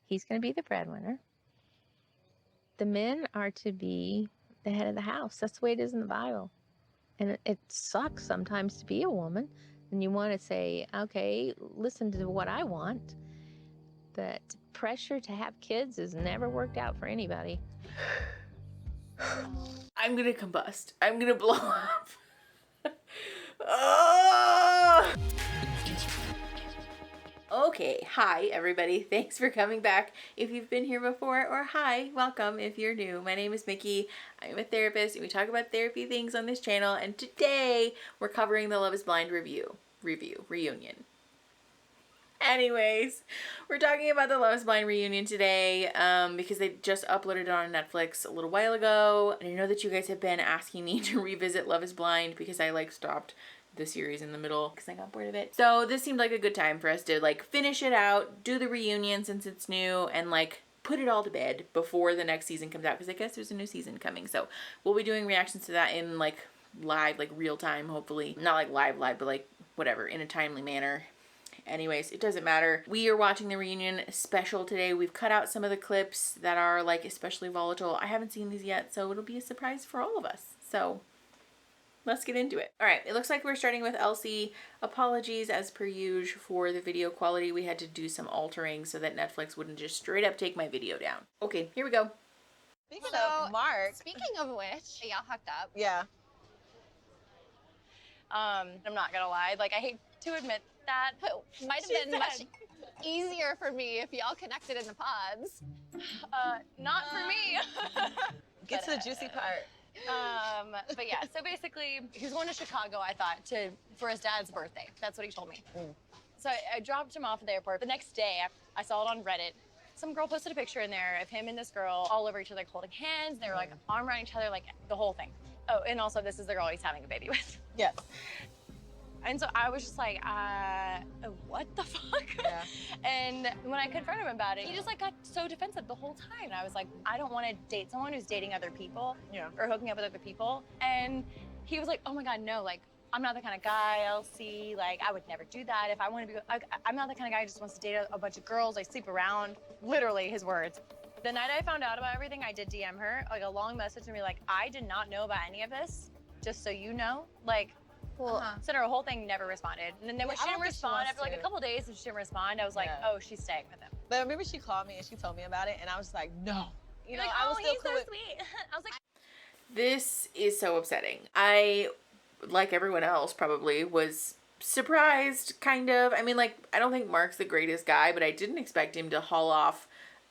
He's going to be the breadwinner. The men are to be the head of the house. That's the way it is in the Bible. And it sucks sometimes to be a woman. And you want to say, okay, listen to what I want. But pressure to have kids has never worked out for anybody. I'm gonna combust. I'm gonna blow up. Oh! Okay, hi everybody. Thanks for coming back if you've been here before, or hi, welcome if you're new. My name is Mickey. I'm a therapist and we talk about therapy things on this channel, and today we're covering the Love is Blind reunion. Anyways, we're talking about the Love is Blind reunion today because they just uploaded it on Netflix a little while ago. And I know that you guys have been asking me to revisit Love is Blind because I stopped the series in the middle because I got bored of it. So this seemed like a good time for us to finish it out, do the reunion since it's new, and put it all to bed before the next season comes out, because I guess there's a new season coming. So we'll be doing reactions to that in live, real time, hopefully. Not live, but whatever, in a timely manner. Anyways, it doesn't matter. We are watching the reunion special today. We've cut out some of the clips that are especially volatile. I haven't seen these yet, so it'll be a surprise for all of us. So let's get into it. All right, it looks like we're starting with Elsie. Apologies as per usual for the video quality. We had to do some altering so that Netflix wouldn't just straight up take my video down. Okay, here we go. Speaking of Mark. Speaking of which, y'all hooked up. Yeah. I'm not gonna lie, I hate to admit that, but it might have been much easier for me if y'all connected in the pods. Not for me. Get to the juicy part. But yeah, so basically, he was going to Chicago, I thought, for his dad's birthday. That's what he told me. So I dropped him off at the airport. The next day, I saw it on Reddit. Some girl posted a picture in there of him and this girl all over each other, holding hands. They were arm around each other, the whole thing. Oh, and also this is the girl he's having a baby with. Yes. And so I was just what the fuck? Yeah. And when I confronted him about it, he just got so defensive the whole time. And I was like, I don't want to date someone who's dating other people. Yeah. Or hooking up with other people. And he was like, oh my God, no, I'm not the kind of guy, Elsie. I would never do that. If I want to be, I'm not the kind of guy who just wants to date a bunch of girls. I sleep around. Literally his words. The night I found out about everything, I did DM her, a long message to me, I did not know about any of this, just so you know. Sent her a whole thing, never responded. And then when she didn't respond, after a couple days, and she didn't respond, I was like, oh, she's staying with him. But I remember she called me and she told me about it, and I was like, no. You know, I was still cool so sweet. I was like, This is so upsetting. I, like everyone else probably, was surprised, kind of. I mean, I don't think Mark's the greatest guy, but I didn't expect him to haul off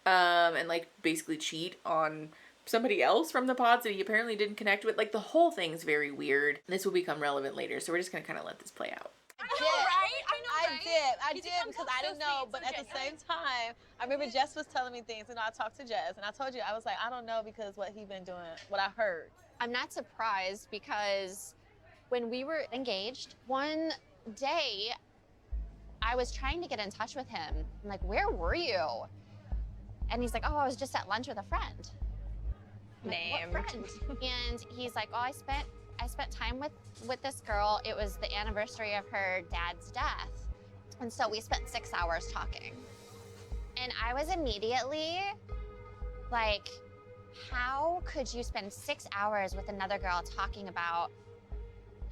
and basically cheat on somebody else from the pods that he apparently didn't connect with. The whole thing's very weird. This will become relevant later, so we're just gonna kind of let this play out. I know, right? I did because I didn't know, but at the same time, I remember Jess was telling me things, and I talked to Jess, and I told you, I was like, I don't know, because what he been doing, what I heard. I'm not surprised, because when we were engaged, one day, I was trying to get in touch with him. I'm like, where were you? And he's like, oh, I was just at lunch with a friend. Name. What friend? And he's like, oh, I spent time with this girl. It was the anniversary of her dad's death. And so we spent 6 hours talking. And I was immediately like, how could you spend 6 hours with another girl talking about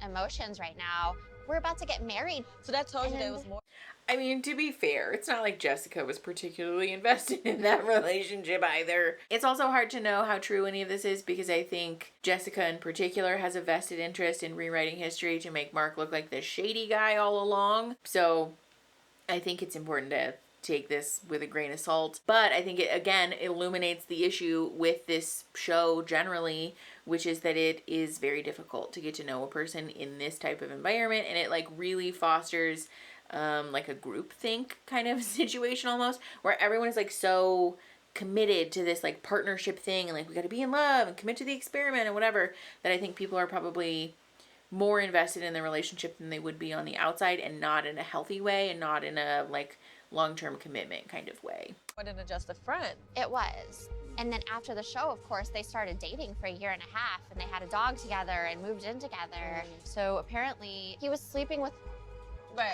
emotions right now? We're about to get married. So that told you there was more. I mean, to be fair, it's not like Jessica was particularly invested in that relationship either. It's also hard to know how true any of this is, because I think Jessica in particular has a vested interest in rewriting history to make Mark look like the shady guy all along. So I think it's important to take this with a grain of salt. But I think it, again, illuminates the issue with this show generally, which is that it is very difficult to get to know a person in this type of environment, and it really fosters a groupthink kind of situation almost, where everyone is so committed to this partnership thing, and we got to be in love and commit to the experiment and whatever, that I think people are probably more invested in the relationship than they would be on the outside, and not in a healthy way, and not in a long-term commitment kind of way. More than just a friend. It was. And then after the show, of course, they started dating for 1.5 years, and they had a dog together and moved in together. So apparently he was sleeping with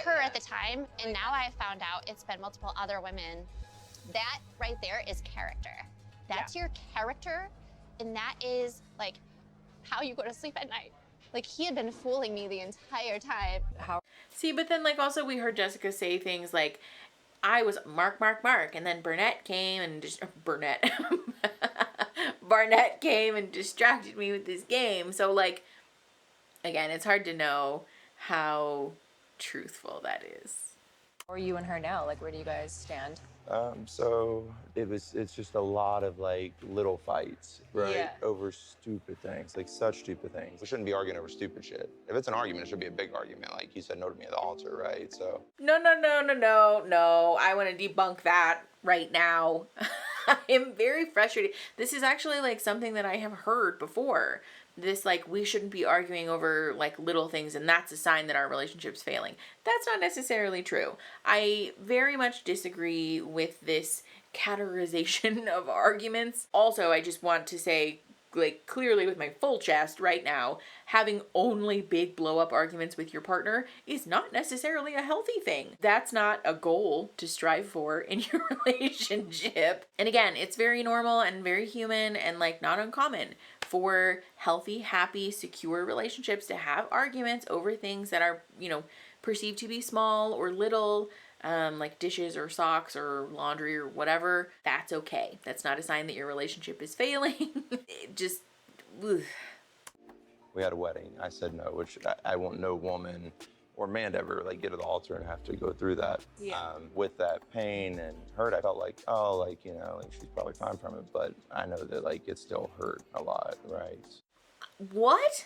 her at the time, and now I found out it's been multiple other women that right there is character. That's your character, and that is like how you go to sleep at night. Like, he had been fooling me the entire time. See, but then, like, also we heard Jessica say things like, I was Mark, and then Barnett came and Barnett came and distracted me with this game. So, like, again, it's hard to know how truthful that is. Or you and her now? Like, where do you guys stand? So it's just a lot of like little fights, right? Yeah. Over stupid things, like such stupid things. We shouldn't be arguing over stupid shit. If it's an argument, it should be a big argument. Like, you said no to me at the altar, right? So. No. I want to debunk that right now. I am very frustrated. This is actually like something that I have heard before. This, like, we shouldn't be arguing over like little things and that's a sign that our relationship's failing. That's not necessarily true. I very much disagree with this categorization of arguments. Also, I just want to say, like, clearly with my full chest right now, having only big blow up arguments with your partner is not necessarily a healthy thing. That's not a goal to strive for in your relationship. And again, it's very normal and very human and like not uncommon for healthy, happy, secure relationships to have arguments over things that are, you know, perceived to be small or little, like dishes or socks or laundry or whatever. That's okay. That's not a sign that your relationship is failing. It just, ugh. We had a wedding. I said no, which I want no woman or man to ever like get to the altar and have to go through that. Yeah. With that pain and hurt, I felt like, oh, like, you know, like she's probably fine from it, but I know that like it still hurt a lot, right? What?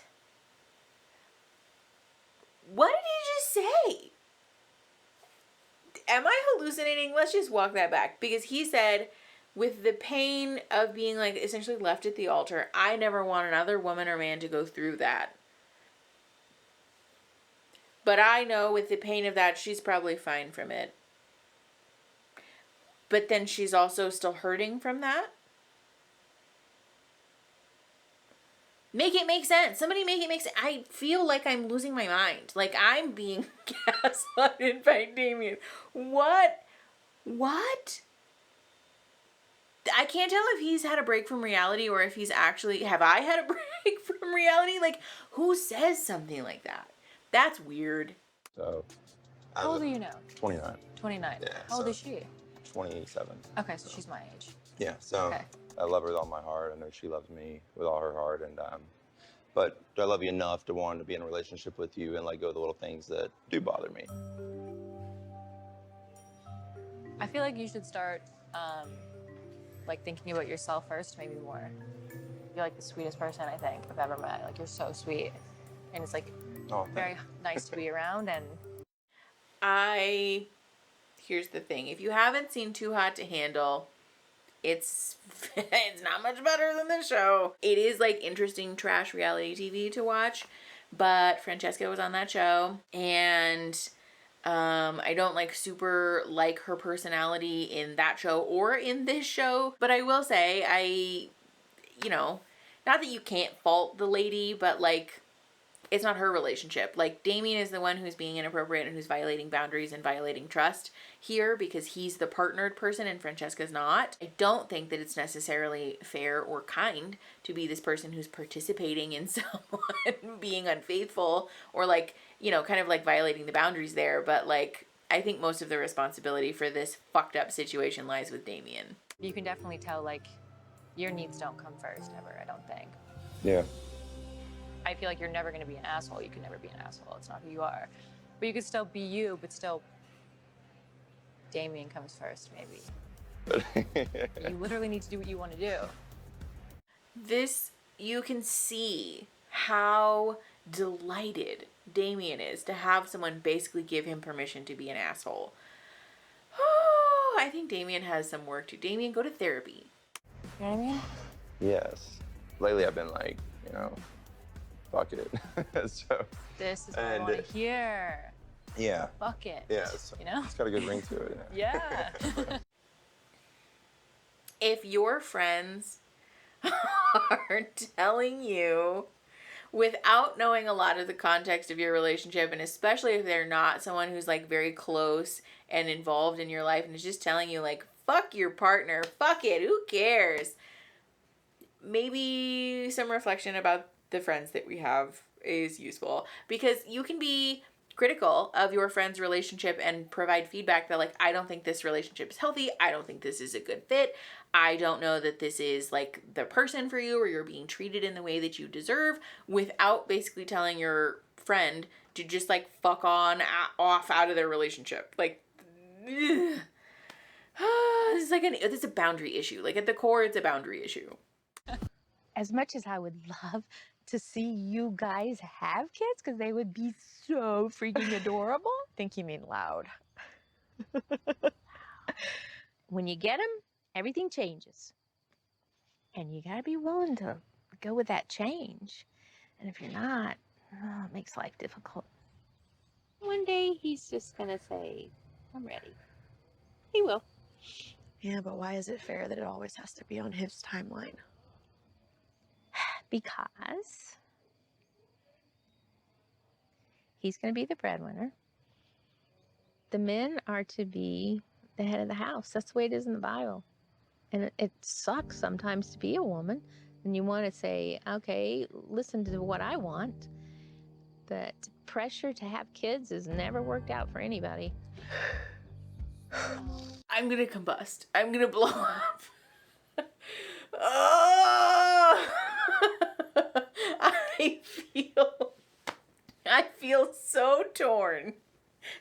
What did he just say? Am I hallucinating? Let's just walk that back. Because he said, with the pain of being like essentially left at the altar, I never want another woman or man to go through that. But I know with the pain of that, she's probably fine from it. But then she's also still hurting from that? Make it make sense. Somebody make it make sense. I feel like I'm losing my mind. Like I'm being gaslighted by Damian. What? I can't tell if he's had a break from reality or if he's actually... Have I had a break from reality? Like, who says something like that? That's weird. So. How old are you now? 29. 29. Yeah, How old so- is she? 27. Okay, so she's my age. Yeah, so Okay. I love her with all my heart. I know she loves me with all her heart. And but do I love you enough to want to be in a relationship with you and let go of the little things that do bother me? I feel like you should start, like, thinking about yourself first, maybe more. You're like the sweetest person I think I've ever met. Like, you're so sweet, and it's like very nice to be around. And Here's the thing: if you haven't seen Too Hot to Handle, it's not much better than the show. It is like interesting trash reality TV to watch, but Francesca was on that show, and I don't like super like her personality in that show or in this show, but I will say you know, not that you can't fault the lady, but like it's not her relationship. Like Damian is the one who's being inappropriate and who's violating boundaries and violating trust here because he's the partnered person and Francesca's not. I don't think that it's necessarily fair or kind to be this person who's participating in someone being unfaithful or like, you know, kind of like violating the boundaries there. But like, I think most of the responsibility for this fucked up situation lies with Damian. you can definitely tell, like, your needs don't come first ever, I don't think. Yeah. I feel like you're never going to be an asshole. You can never be an asshole. It's not who you are. But you could still be you, but still Damian comes first, maybe. You literally need to do what you want to do. This, you can see how delighted Damian is to have someone basically give him permission to be an asshole. Oh, I think Damian has some work to. Damian, go to therapy. You know what I mean? Yes. Lately I've been like, you know, fuck it. So. This is what I want to hear. Yeah. Fuck it. Yeah. You know? It's got a good ring to it. Yeah. If your friends are telling you without knowing a lot of the context of your relationship, and especially if they're not someone who's like very close and involved in your life and is just telling you like fuck your partner. Fuck it. Who cares? Maybe some reflection about the friends that we have is useful, because you can be critical of your friend's relationship and provide feedback that, like, I don't think this relationship is healthy. I don't think this is a good fit. I don't know that this is like the person for you, or you're being treated in the way that you deserve, without basically telling your friend to just like fuck on off out of their relationship. Like, this is like it's a boundary issue. Like, at the core, it's a boundary issue. As much as I would love to see you guys have kids, because they would be so freaking adorable. I think you mean loud. When you get them, everything changes. And you gotta be willing to go with that change. And if you're not, it makes life difficult. One day he's just gonna say, I'm ready. He will. Yeah, but why is it fair that it always has to be on his timeline? Because he's going to be the breadwinner. The men are to be the head of the house. That's the way it is in the Bible. And it sucks sometimes to be a woman, and you want to say, okay, listen to what I want. But pressure to have kids has never worked out for anybody. I'm gonna combust. I'm gonna blow up. Oh! I feel so torn.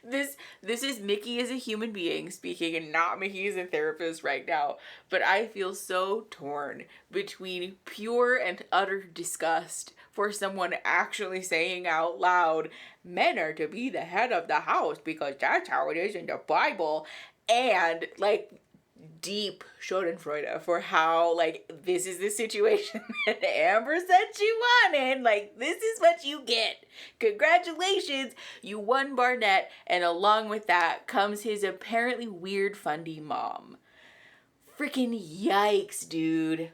This is Mickey as a human being speaking, and not Mickey as a therapist right now. But I feel so torn between pure and utter disgust for someone actually saying out loud, men are to be the head of the house because that's how it is in the Bible, and like deep schadenfreude for how, like, this is the situation that Amber said she wanted. Like, this is what you get. Congratulations, you won Barnett, and along with that comes his apparently weird fundy mom. Freaking yikes, dude.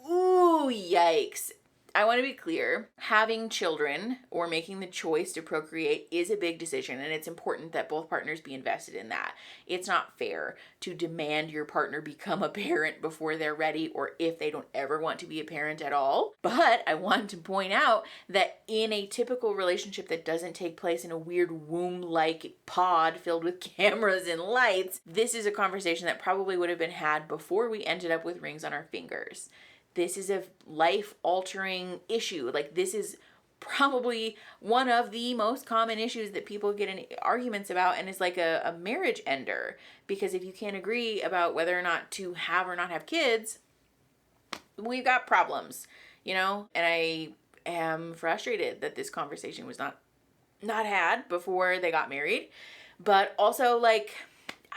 Ooh, yikes. I want to be clear, having children or making the choice to procreate is a big decision, and it's important that both partners be invested in that. It's not fair to demand your partner become a parent before they're ready, or if they don't ever want to be a parent at all. But I want to point out that in a typical relationship that doesn't take place in a weird womb-like pod filled with cameras and lights, this is a conversation that probably would have been had before we ended up with rings on our fingers. This is a life-altering issue. Like, this is probably one of the most common issues that people get in arguments about, and it's like a marriage ender. Because if you can't agree about whether or not to have or not have kids, we've got problems, you know? And I am frustrated that this conversation was not had before they got married. But also, like,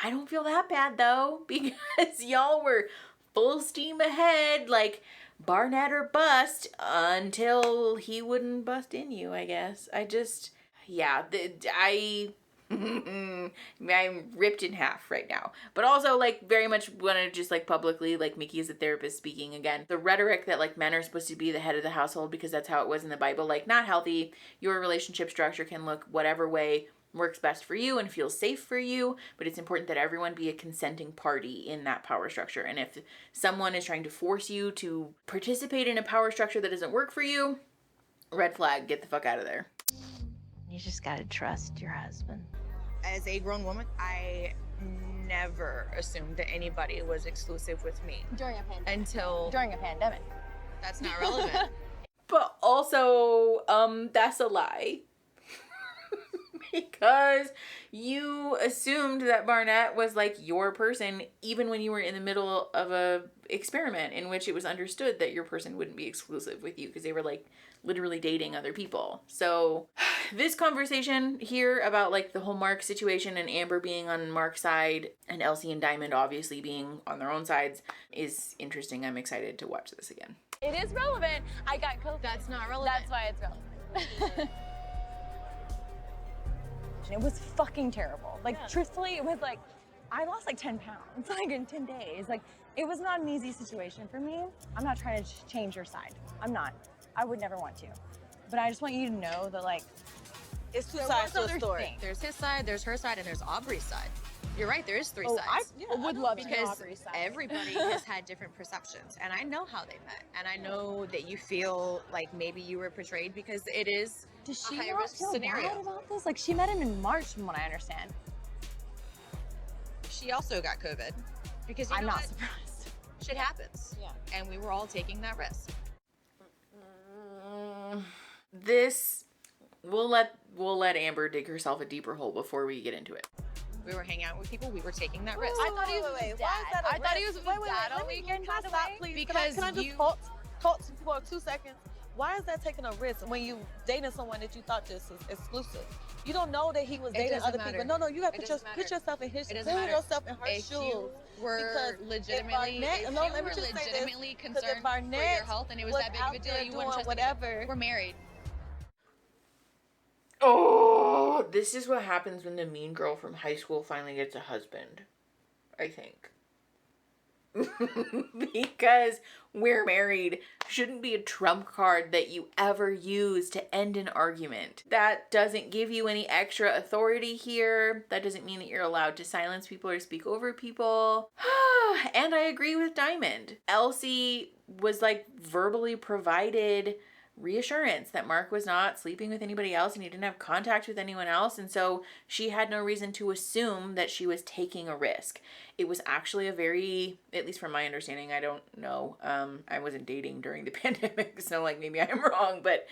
I don't feel that bad, though, because y'all were full steam ahead, like Barnett or bust, until he wouldn't bust in you, I guess. I'm ripped in half right now. But also, like, very much want to just, like, publicly, like, Mickey is a therapist speaking again. The rhetoric that, like, men are supposed to be the head of the household because that's how it was in the Bible, like, not healthy. Your relationship structure can look whatever way works best for you and feels safe for you, but it's important that everyone be a consenting party in that power structure. And if someone is trying to force you to participate in a power structure that doesn't work for you, red flag, get the fuck out of there. You just gotta trust your husband. As a grown woman, I never assumed that anybody was exclusive with me During a pandemic. until During a pandemic. that's not relevant. But also, that's a lie. Because you assumed that Barnett was like your person, even when you were in the middle of a experiment in which it was understood that your person wouldn't be exclusive with you because they were like literally dating other people. So this conversation here about like the whole Mark situation and Amber being on Mark's side and Elsie and Diamond obviously being on their own sides is interesting. I'm excited to watch this again. It is relevant. I got COVID. That's not relevant. That's why it's relevant. It was fucking terrible. Like, truthfully, it was like, I lost like 10 pounds, like in 10 days. Like, it was not an easy situation for me. I'm not trying to change your side. I'm not. I would never want to. But I just want you to know that, like, It's two there sides was to a other story. things. There's his side, there's her side, and there's Aubrey's side. you're right, there is three Oh, sides. I would love to know Because all three sides. everybody has had different perceptions, and I know how they met, and I know that you feel like maybe you were portrayed because it is Does a she high not risk feel scenario. bad about this? Like, she met him in March, from what I understand. She also got COVID because you I'm know not what? surprised. Shit happens. Yeah. And we were all taking that risk. This we'll let Amber dig herself a deeper hole before we get into it. We were hanging out with people. We were taking that risk. I thought he was with his Why is dad. that a I thought he risk? was with his dad all let me- weekend, can I by the stop, way. please? Because can I just you- talk to you for 2 seconds? Why is that taking a risk when you dating someone that you thought just was exclusive? You don't know that he was dating doesn't other matter. people. No, you got to It put, doesn't put yourself in his It shoes. doesn't Put matter. yourself in her If shoes. you were Because legitimately, Barnett- if no, you let me were just say this, legitimately because if concerned for Barnett your health and it was was that big of out a deal, there you wouldn't doing trust whatever. We're married. Oh, this is what happens when the mean girl from high school finally gets a husband, I think. Because we're married shouldn't be a trump card that you ever use to end an argument. That doesn't give you any extra authority here. That doesn't mean that you're allowed to silence people or speak over people. And I agree with Diamond. Elsie was like verbally provided reassurance that Mark was not sleeping with anybody else and he didn't have contact with anyone else, and so she had no reason to assume that she was taking a risk. It was actually a very, at least from my understanding, I don't know, I wasn't dating during the pandemic, so like maybe I'm wrong, but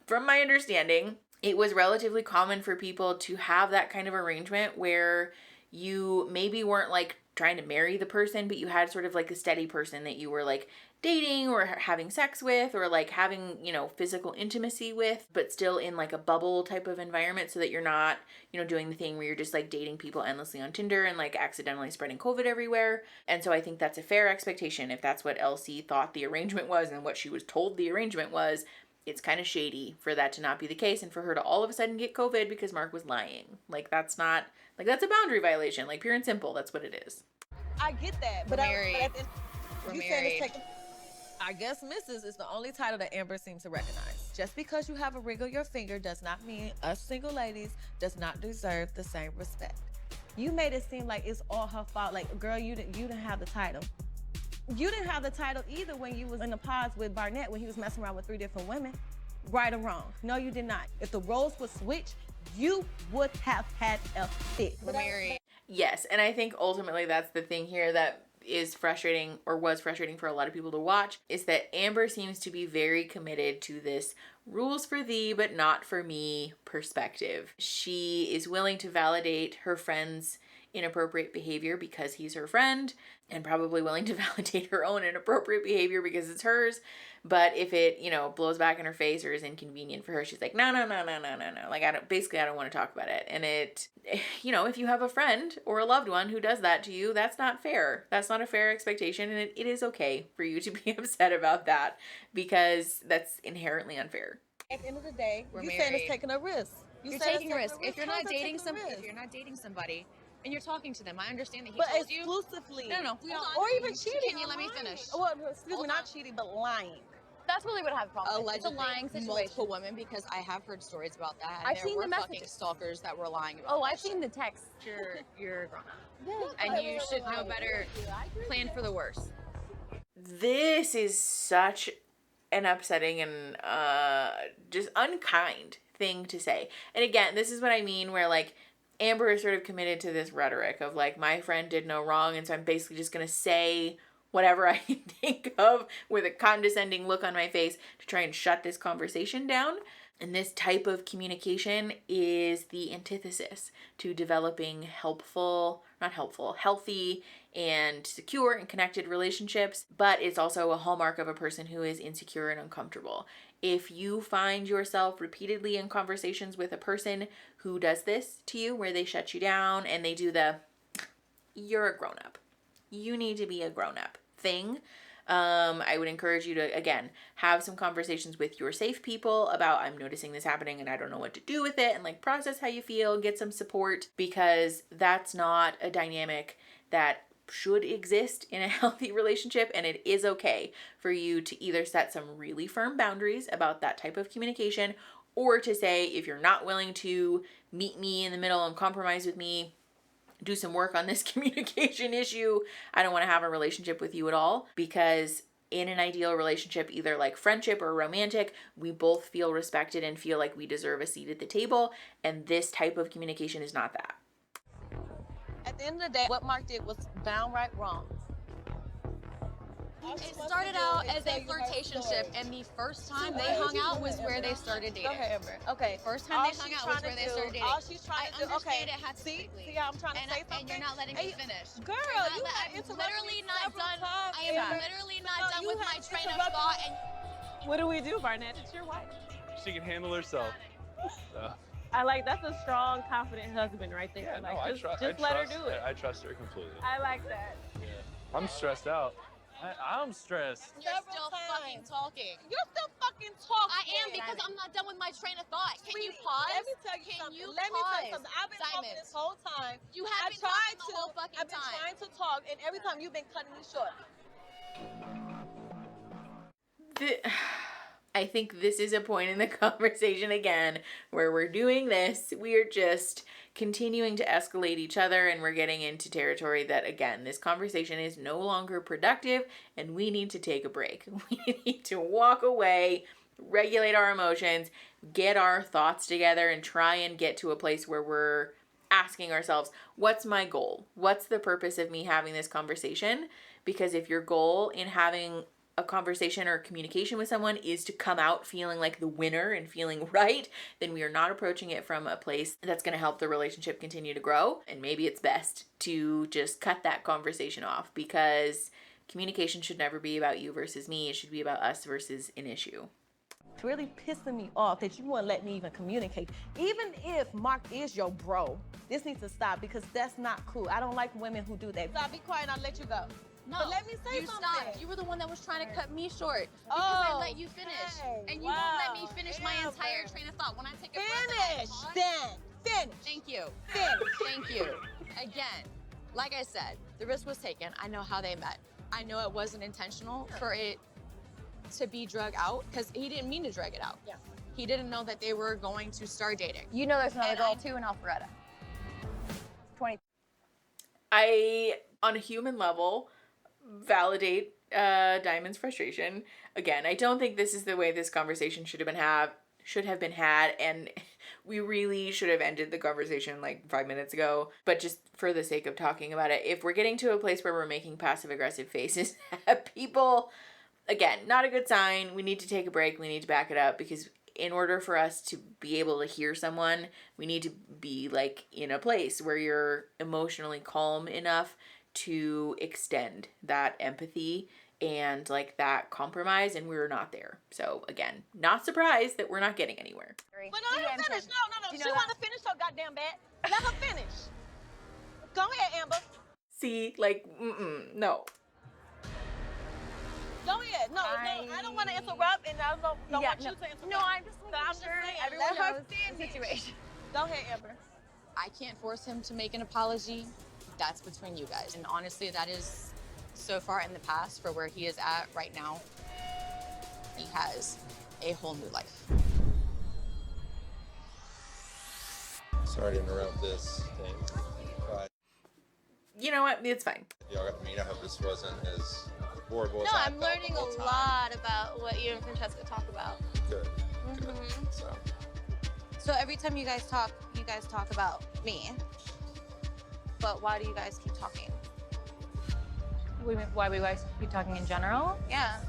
from my understanding, it was relatively common for people to have that kind of arrangement where you maybe weren't like trying to marry the person, but you had sort of like a steady person that you were like dating or having sex with or like having, you know, physical intimacy with, but still in like a bubble type of environment so that you're not, you know, doing the thing where you're just like dating people endlessly on Tinder and like accidentally spreading COVID everywhere. And so I think that's a fair expectation if that's what Elsie thought the arrangement was and what she was told the arrangement was. It's kind of shady for that to not be the case and for her to all of a sudden get COVID because Mark was lying. Like that's not, like that's a boundary violation, like pure and simple, that's what it is. I get that, but We're married. We're We're saying married. it's taking. I guess Mrs. is the only title that Amber seems to recognize. Just because you have a ring on your finger does not mean us single ladies does not deserve the same respect. You made it seem like it's all her fault. Like, girl, you didn't have the title. You didn't have the title either when you was in the pods with Barnett when he was messing around with 3 different women. Right or wrong? No, you did not. If the roles were switched, you would have had a fit. We're married. Yes, and I think ultimately that's the thing here that is frustrating or was frustrating for a lot of people to watch is that Amber seems to be very committed to this rules for thee but not for me perspective. She is willing to validate her friend's inappropriate behavior because he's her friend and probably willing to validate her own inappropriate behavior because it's hers. But if it, you know, blows back in her face or is inconvenient for her, she's like, no. Like, I don't want to talk about it. And it, you know, if you have a friend or a loved one who does that to you, that's not fair. That's not a fair expectation. And it is okay for you to be upset about that because that's inherently unfair. At the end of the day, We're you saying married. it's taking a risk. You're saying it's taking a risk. If you're How's not that dating taking a risk? if you're not dating somebody and you're talking to them, I understand that he But told you. exclusively. No. Hold on. Or even cheating. Can you let me lying. finish? Well, excuse me, Hold not on. cheating, but lying. That's really what I have a problem with. It's a Allegedly, lying situation. multiple women, because I have heard stories about that. And I've there seen were the fucking messages. stalkers that were lying about Oh, that I've seen shit. the text. You're a grown up. And you should know better. Plan for the worst. This is such an upsetting and just unkind thing to say. And again, this is what I mean where like Amber is sort of committed to this rhetoric of like my friend did no wrong and so I'm basically just going to say whatever I can think of with a condescending look on my face to try and shut this conversation down. And this type of communication is the antithesis to developing healthy and secure and connected relationships, but it's also a hallmark of a person who is insecure and uncomfortable. If you find yourself repeatedly in conversations with a person who does this to you, where they shut you down and they do the, you're a grown-up, you need to be a grown-up thing, I would encourage you to, again, have some conversations with your safe people about, I'm noticing this happening and I don't know what to do with it, and like process how you feel, get some support, because that's not a dynamic that should exist in a healthy relationship. And it is okay for you to either set some really firm boundaries about that type of communication, or to say, if you're not willing to meet me in the middle and compromise with me, do some work on this communication issue. I don't want to have a relationship with you at all, because in an ideal relationship, either like friendship or romantic, we both feel respected and feel like we deserve a seat at the table. And this type of communication is not that. At the end of the day, what Mark did was downright wrong. It started out as a flirtationship, and the first time they hung out was where they started dating. Go ahead, Amber. Okay. First time they hung out was where they started dating. All she's trying to do. understand Okay. it had to See, quickly. see how I'm trying to And, say something? and you're not letting me finish. Girl, You're you not are I'm interrupting literally me not several done. times, I am Amber. literally not No, done you with my have train of interrupted thought. me. And What do we do, Barnett? It's your wife. She can handle herself. So. I like that's a strong, confident husband right there. Yeah, like, no, just let her do it. I trust her completely. I like that. Yeah. I'm stressed out. I'm stressed. you're still fucking talking. You're still fucking talking. I am, because I'm not done with my train of thought. Can you Sweetie, pause? Let me tell you Can something. you Let me tell you pause? something. I've been talking Diamond. this whole time. You have been talking the whole fucking I've been time. trying to talk, and every time you've been cutting me short. I think this is a point in the conversation again where we're doing this. We're just continuing to escalate each other, and we're getting into territory that, again, this conversation is no longer productive, and we need to take a break. We need to walk away, regulate our emotions, get our thoughts together, and try and get to a place where we're asking ourselves, what's my goal? What's the purpose of me having this conversation? Because if your goal in having a conversation or communication with someone is to come out feeling like the winner and feeling right, then we are not approaching it from a place that's going to help the relationship continue to grow. And maybe it's best to just cut that conversation off, because communication should never be about you versus me. It should be about us versus an issue. It's really pissing me off that you won't let me even communicate. Even if Mark is your bro, this needs to stop, because that's not cool. I don't like women who do that. Stop, be quiet, and I'll let you go. No, But let me say you something. stopped. You were the one that was trying to cut me short because I Oh, let you finish, okay. and you won't let me Wow. finish my Amber. entire train of thought. When I take a breath Finish, and I pause, then. Finish. Thank you. Finish. Thank you. Again, like I said, the risk was taken. I know how they met. I know it wasn't intentional for it to be drug out, because he didn't mean to drag it out. Yeah. He didn't know that they were going to start dating. You know there's another And girl too in Alpharetta. 20. I, on a human level, validate Diamond's frustration. Again, I don't think this is the way this conversation should have been had, and we really should have ended the conversation like 5 minutes ago. But just for the sake of talking about it, if we're getting to a place where we're making passive aggressive faces at people, again, not a good sign. We need to take a break. We need to back it up, because in order for us to be able to hear someone, we need to be like in a place where you're emotionally calm enough to extend that empathy and like that compromise, and we're not there. So again, not surprised that we're not getting anywhere. But no, let her finish. No. She want to finish so goddamn bad. Let her finish. Go ahead, Amber. See, like, no. Go ahead. No, I don't want to interrupt, and I don't want you to interrupt. No, I'm just So I'm just sure saying, everyone let her knows the finish. situation. Go ahead, Amber. I can't force him to make an apology. That's between you guys. And honestly, that is so far in the past for where he is at right now. He has a whole new life. Sorry to interrupt this thing, but You know what? It's fine. y'all got to meet. I hope this wasn't as horrible as No, I I'm felt the learning whole a time. lot about what you and Francesca talk about. Good. Mhm. So, every time you guys talk about me. But why do you guys keep talking? Why we guys keep talking in general? Yeah.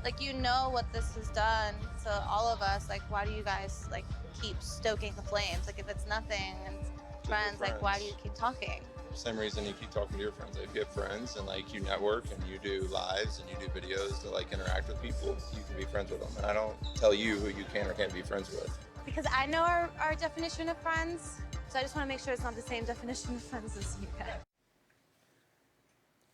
Like, you know what this has done to all of us. Like, why do you guys, like, keep stoking the flames? Like, if it's nothing and it's friends, like, why do you keep talking? same reason you keep talking to your friends. Like, if you have friends and like you network and you do lives and you do videos to like interact with people, you can be friends with them. And I don't tell you who you can or can't be friends with. Because I know our definition of friends. So I just want to make sure it's not the same definition of friends as you guys.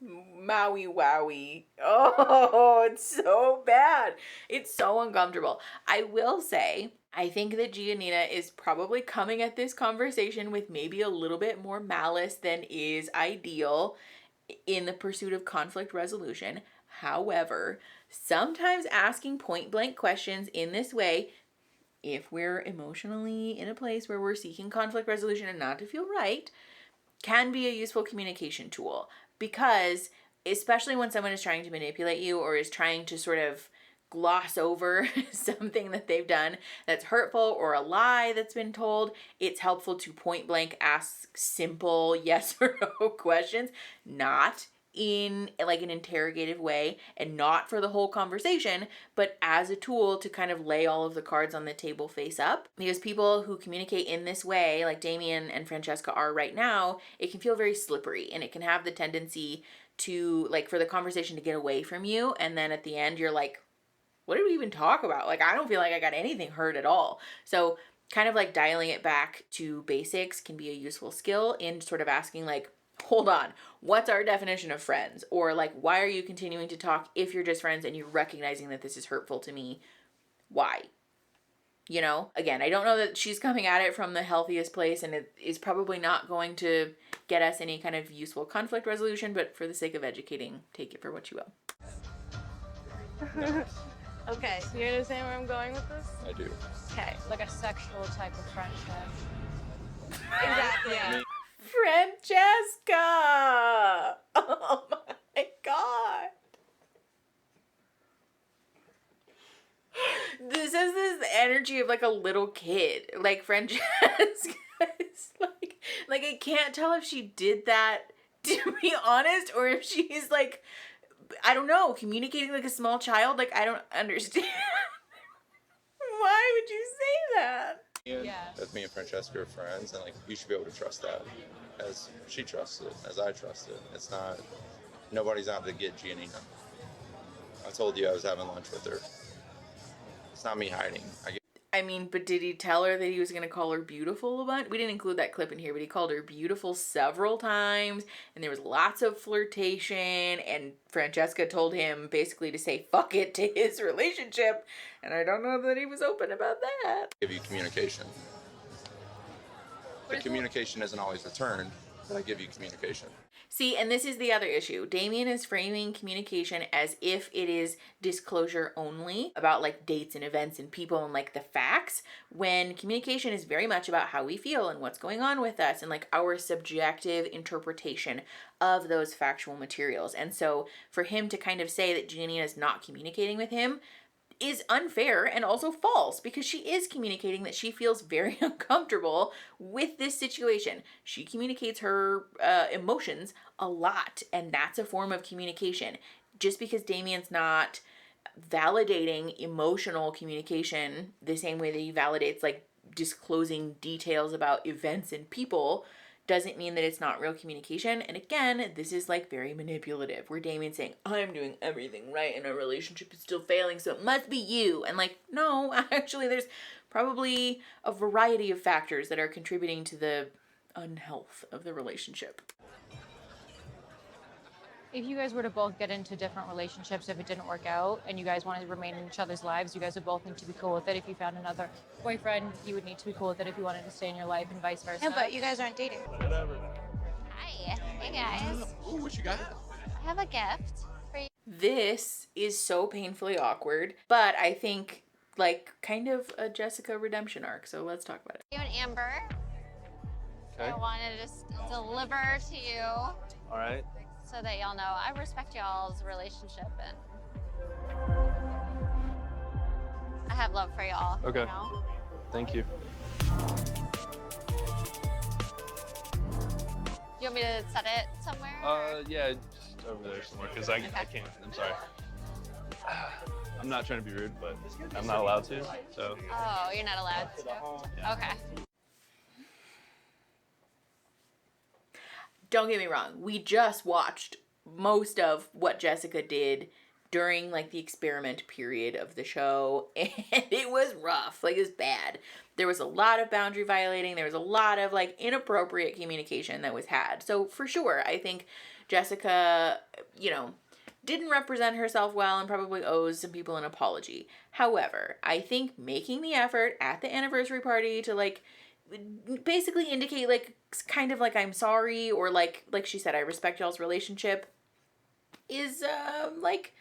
Maui wowie. Oh, it's so bad. It's so uncomfortable. I will say, I think that Giannina is probably coming at this conversation with maybe a little bit more malice than is ideal in the pursuit of conflict resolution. However, sometimes asking point blank questions in this way, if we're emotionally in a place where we're seeking conflict resolution and not to feel right, can be a useful communication tool, because especially when someone is trying to manipulate you or is trying to sort of gloss over something that they've done that's hurtful or a lie that's been told, it's helpful to point blank ask simple yes or no questions, not in like an interrogative way and not for the whole conversation, but as a tool to kind of lay all of the cards on the table face up. Because people who communicate in this way, like Damian and Francesca are right now, it can feel very slippery, and it can have the tendency to, like, for the conversation to get away from you, and then at the end you're like, what did we even talk about? Like, I don't feel like I got anything heard at all. So kind of like dialing it back to basics can be a useful skill in sort of asking, like, hold on, what's our definition of friends? Or like, why are you continuing to talk if you're just friends and you're recognizing that this is hurtful to me? Why? You know, again, I don't know that she's coming at it from the healthiest place, and it is probably not going to get us any kind of useful conflict resolution, but for the sake of educating, take it for what you will. Okay, you understand where I'm going with this? I do. Okay. Like a sexual type of friendship. Exactly. Yeah. Francesca! Oh my God. This has this energy of like a little kid. Like, Francesca is like I can't tell if she did that to be honest, or if she's like, I don't know, communicating like a small child. Like, I don't understand. Why would you say that? That me and Francesca are friends, and like, you should be able to trust that, as she trusts it, as I trust it. It's not, nobody's out to get Giannina. I told you I was having lunch with her. It's not me hiding. I mean, but did he tell her that he was going to call her beautiful a bunch? We didn't include that clip in here, but he called her beautiful several times, and there was lots of flirtation, and Francesca told him basically to say fuck it to his relationship, and I don't know that he was open about that. Give you communication. The communication isn't always returned, but I give you communication. See, and this is the other issue. Damian is framing communication as if it is disclosure only about like dates and events and people and like the facts, when communication is very much about how we feel and what's going on with us and like our subjective interpretation of those factual materials. And so for him to kind of say that Giannina is not communicating with him is unfair and also false, because she is communicating that she feels very uncomfortable with this situation. She communicates her emotions a lot, and that's a form of communication. Just because Damian's not validating emotional communication the same way that he validates like disclosing details about events and people doesn't mean that it's not real communication. And again, this is like very manipulative, where Damian's saying, I'm doing everything right and our relationship is still failing, so it must be you. And like, no, actually there's probably a variety of factors that are contributing to the unhealth of the relationship. If you guys were to both get into different relationships, if it didn't work out and you guys wanted to remain in each other's lives, you guys would both need to be cool with it. If you found another boyfriend, you would need to be cool with it if you wanted to stay in your life, and vice versa. Yeah, but you guys aren't dating. Whatever. Hi. Hey, guys. Ooh, what you got? I have a gift for you. This is so painfully awkward, but I think like kind of a Jessica redemption arc, so let's talk about it. You and Amber. Okay. I wanted to just deliver to you All right. so that y'all know I respect y'all's relationship, and I have love for y'all. Okay. You know? Thank you. You want me to set it somewhere? Yeah, just over there somewhere, because I can't. I'm sorry. I'm not trying to be rude, but I'm not allowed to, so. Oh, you're not allowed to? Yeah. Okay. Don't get me wrong, we just watched most of what Jessica did during like the experiment period of the show, and it was rough. Like, it was bad. There was a lot of boundary violating. There was a lot of like inappropriate communication that was had. So for sure, I think Jessica, you know, didn't represent herself well and probably owes some people an apology. However, I think making the effort at the anniversary party to like basically indicate like kind of like I'm sorry, or like she said, I respect y'all's relationship, is like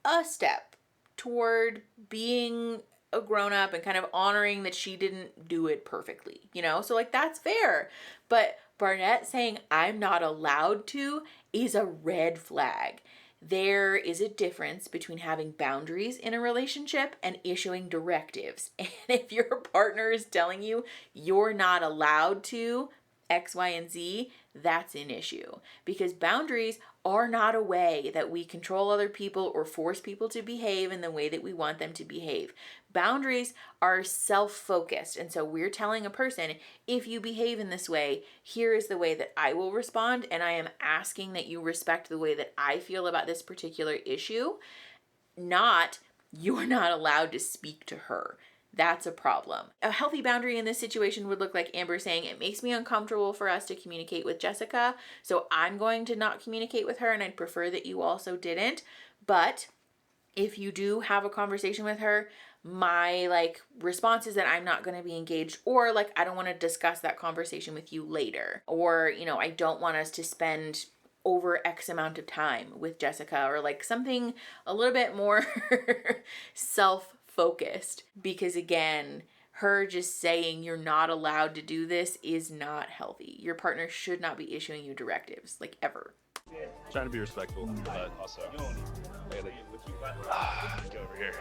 a step toward being a grown-up and kind of honoring that she didn't do it perfectly, you know? So like, that's fair. But Barnett saying I'm not allowed to is a red flag. There is a difference between having boundaries in a relationship and issuing directives. And if your partner is telling you you're not allowed to X, Y, and Z, that's an issue. Because boundaries are not a way that we control other people or force people to behave in the way that we want them to behave. Boundaries are self-focused. And so we're telling a person, if you behave in this way, here is the way that I will respond. And I am asking that you respect the way that I feel about this particular issue, not you're not allowed to speak to her. That's a problem. A healthy boundary in this situation would look like Amber saying, it makes me uncomfortable for us to communicate with Jessica, so I'm going to not communicate with her, and I'd prefer that you also didn't. But if you do have a conversation with her, my response is that I'm not going to be engaged, or I don't want to discuss that conversation with you later, or I don't want us to spend over X amount of time with Jessica, or something a little bit more self-focused. Because again, her just saying you're not allowed to do this is not healthy. Your partner should not be issuing you directives, ever. Trying to be respectful, but also I gotta get over here.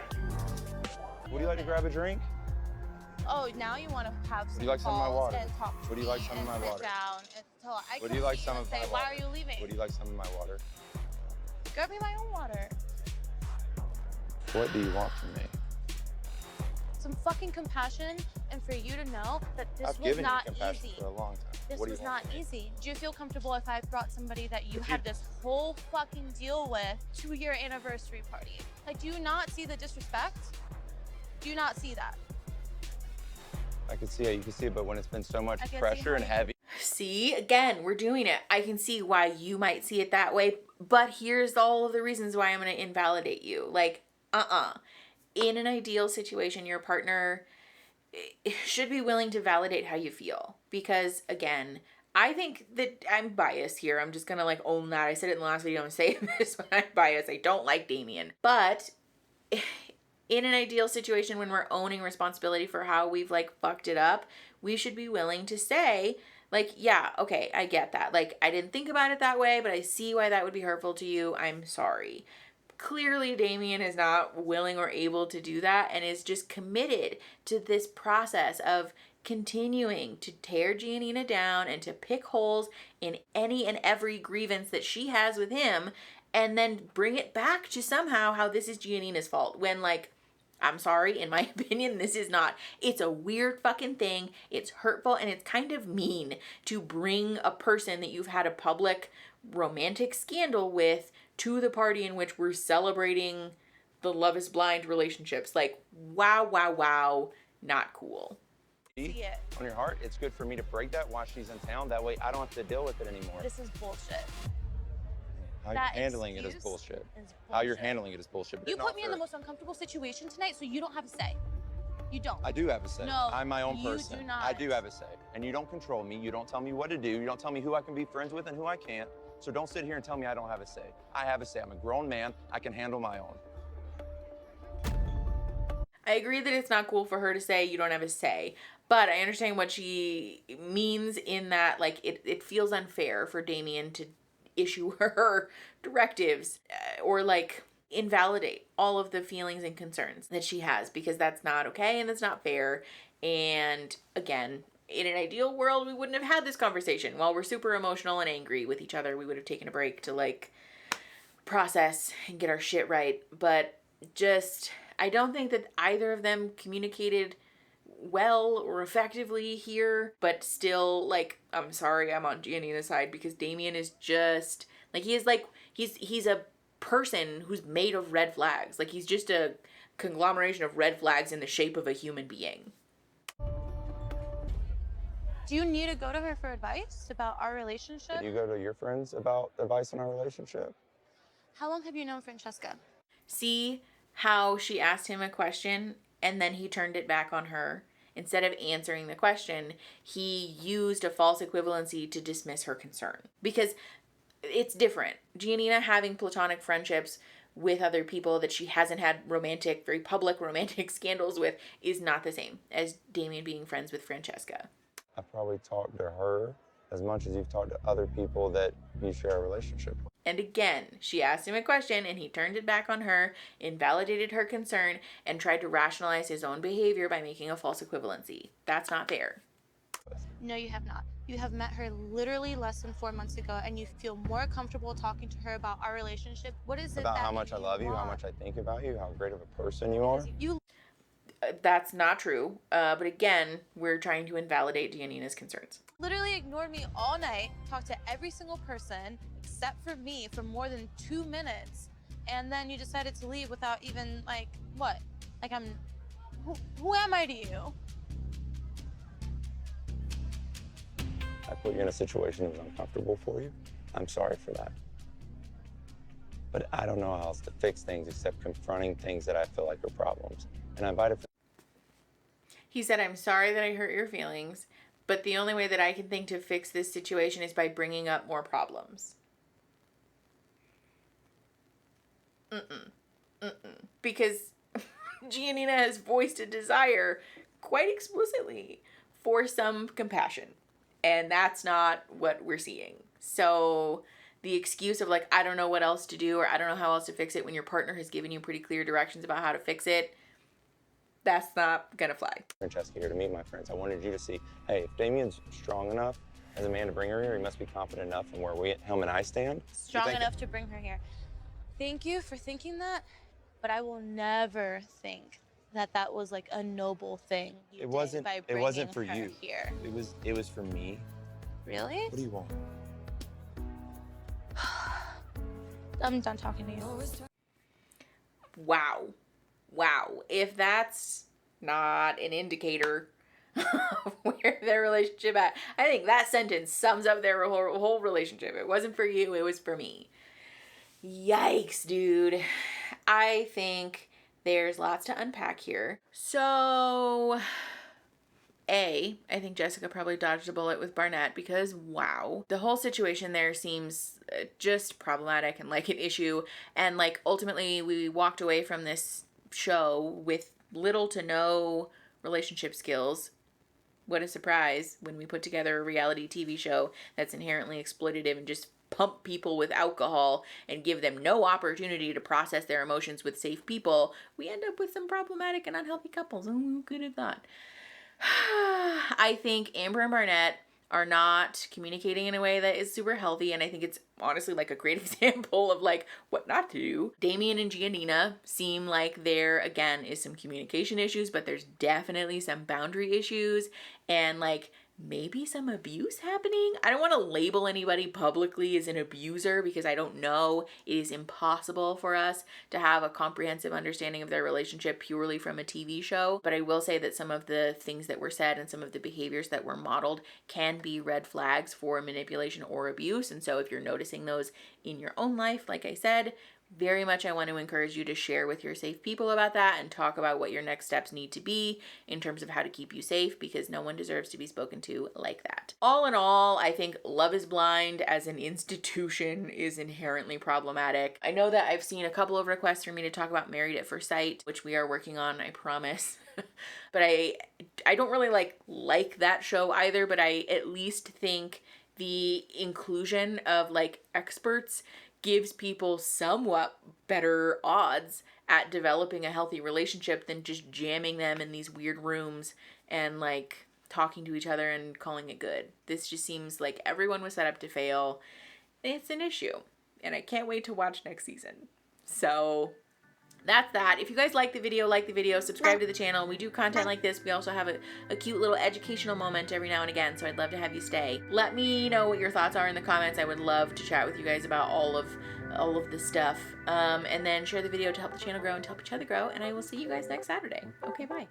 Would you like to grab a drink? Oh, now you want to have some Would you like some of my calls water? and talk to Would you me like some of and my sit water? down and talk. I Would come you like to some and of my say, water? why are you leaving? Would you like some of my water? Grab me my own water. What do you want from me? Some fucking compassion, and for you to know that this I've was given not you compassion easy. for a long time. This What do you was want not from me? easy. Do you feel comfortable if I brought somebody that you If had you- this whole fucking deal with to your anniversary party? Do you not see the disrespect? Do you not see that? I can see it. You can see it, but when it's been so much I can see pressure how and you- heavy. See, again, we're doing it. I can see why you might see it that way, but here's all of the reasons why I'm going to invalidate you. In an ideal situation, your partner should be willing to validate how you feel. Because again, I think that I'm biased here. I'm just going to own that. I said it in the last video. I'm saying this, but I'm biased. I don't like Damian. But in an ideal situation, when we're owning responsibility for how we've fucked it up, we should be willing to say, yeah, okay, I get that. I didn't think about it that way, but I see why that would be hurtful to you. I'm sorry. Clearly, Damian is not willing or able to do that and is just committed to this process of continuing to tear Giannina down and to pick holes in any and every grievance that she has with him, and then bring it back to somehow how this is Giannina's fault, when I'm sorry, in my opinion, this is not. It's a weird fucking thing. It's hurtful, and it's kind of mean to bring a person that you've had a public romantic scandal with to the party in which we're celebrating the Love is Blind relationships. Wow, not cool. See it. On your heart, it's good for me to break that while she's in town. That way I don't have to deal with it anymore. This is bullshit. How you're that handling it is excuse bullshit. is How you're bullshit. handling it is bullshit. but You not put me in for- the most uncomfortable situation tonight, so you don't have a say. You don't. I do have a say. No, I'm my own you person. do not. I do have a say. And you don't control me. You don't tell me what to do. You don't tell me who I can be friends with and who I can't. So don't sit here and tell me I don't have a say. I have a say. I'm a grown man. I can handle my own. I agree that it's not cool for her to say you don't have a say, but I understand what she means in that, it feels unfair for Damian to issue her directives or invalidate all of the feelings and concerns that she has, because that's not okay and that's not fair. And again, in an ideal world, we wouldn't have had this conversation. While we're super emotional and angry with each other, we would have taken a break to process and get our shit right. But just, I don't think that either of them communicated well or effectively here, but still, I'm sorry, I'm on Giannina's side, because Damian is just, he's a person who's made of red flags. He's just a conglomeration of red flags in the shape of a human being. Do you need to go to her for advice about our relationship? Do you go to your friends about advice on our relationship? How long have you known Francesca? See how she asked him a question and then he turned it back on her? Instead of answering the question, he used a false equivalency to dismiss her concern. Because it's different. Giannina having platonic friendships with other people that she hasn't had romantic, very public romantic scandals with is not the same as Damian being friends with Francesca. I probably talked to her as much as you've talked to other people that you share a relationship with. And again, she asked him a question and he turned it back on her, invalidated her concern, and tried to rationalize his own behavior by making a false equivalency. That's not fair. No, you have not. You have met her literally less than 4 months ago, and you feel more comfortable talking to her about our relationship. What is it About that how much I love you, how much I think about you, how great of a person you are. That's not true. But again, we're trying to invalidate Giannina's concerns. Literally ignored me all night, talked to every single person except for me for more than 2 minutes, and then you decided to leave without even, like, what? Like, who am I to you? I put you in a situation that was uncomfortable for you. I'm sorry for that. But I don't know how else to fix things except confronting things that I feel like are problems. And I invited. He said, I'm sorry that I hurt your feelings, but the only way that I can think to fix this situation is by bringing up more problems. Because Giannina has voiced a desire quite explicitly for some compassion. And that's not what we're seeing. So the excuse of like, I don't know what else to do or I don't know how else to fix it when your partner has given you pretty clear directions about how to fix it, that's not gonna fly. Francesca here to meet my friends. I wanted you to see, hey, if Damian's strong enough as a man to bring her here, he must be confident enough in where him and I stand. Strong enough to bring her here. Thank you for thinking that, but I will never think that that was like a noble thing you It did wasn't. by It wasn't for bringing her you. here. It was for me. Really? What do you want? I'm done talking to you. Wow. If that's not an indicator of where their relationship at, I think that sentence sums up their whole relationship. It wasn't for you, it was for me. Yikes, dude. I think there's lots to unpack here. So, I think Jessica probably dodged a bullet with Barnett because, wow, the whole situation there seems just problematic and like an issue. And like ultimately we walked away from this show with little to no relationship skills. What a surprise when we put together a reality TV show that's inherently exploitative and just pump people with alcohol and give them no opportunity to process their emotions with safe people. We end up with some problematic and unhealthy couples. Who could have thought? I think Amber and Barnett are not communicating in a way that is super healthy, and I think it's honestly like a great example of like what not to do. Damian and Giannina seem like there again is some communication issues, but there's definitely some boundary issues and like maybe some abuse happening. I don't want to label anybody publicly as an abuser because I don't know. It is impossible for us to have a comprehensive understanding of their relationship purely from a TV show. But I will say that some of the things that were said and some of the behaviors that were modeled can be red flags for manipulation or abuse. And so if you're noticing those in your own life, like I said, very much I want to encourage you to share with your safe people about that and talk about what your next steps need to be in terms of how to keep you safe, because no one deserves to be spoken to like that. All in all, I think Love is Blind as an institution is inherently problematic. I know that I've seen a couple of requests for me to talk about Married at First Sight, which we are working on, I promise. But I don't really like that show either, but I at least think the inclusion of like experts gives people somewhat better odds at developing a healthy relationship than just jamming them in these weird rooms and like talking to each other and calling it good. This just seems like everyone was set up to fail. It's an issue and I can't wait to watch next season. So that's that. If you guys like the video, subscribe to the channel. We do content like this. We also have a cute little educational moment every now and again, so I'd love to have you stay. Let me know what your thoughts are in the comments. I would love to chat with you guys about all of this stuff. And then share the video to help the channel grow and to help each other grow, and I will see you guys next Saturday. Okay, bye.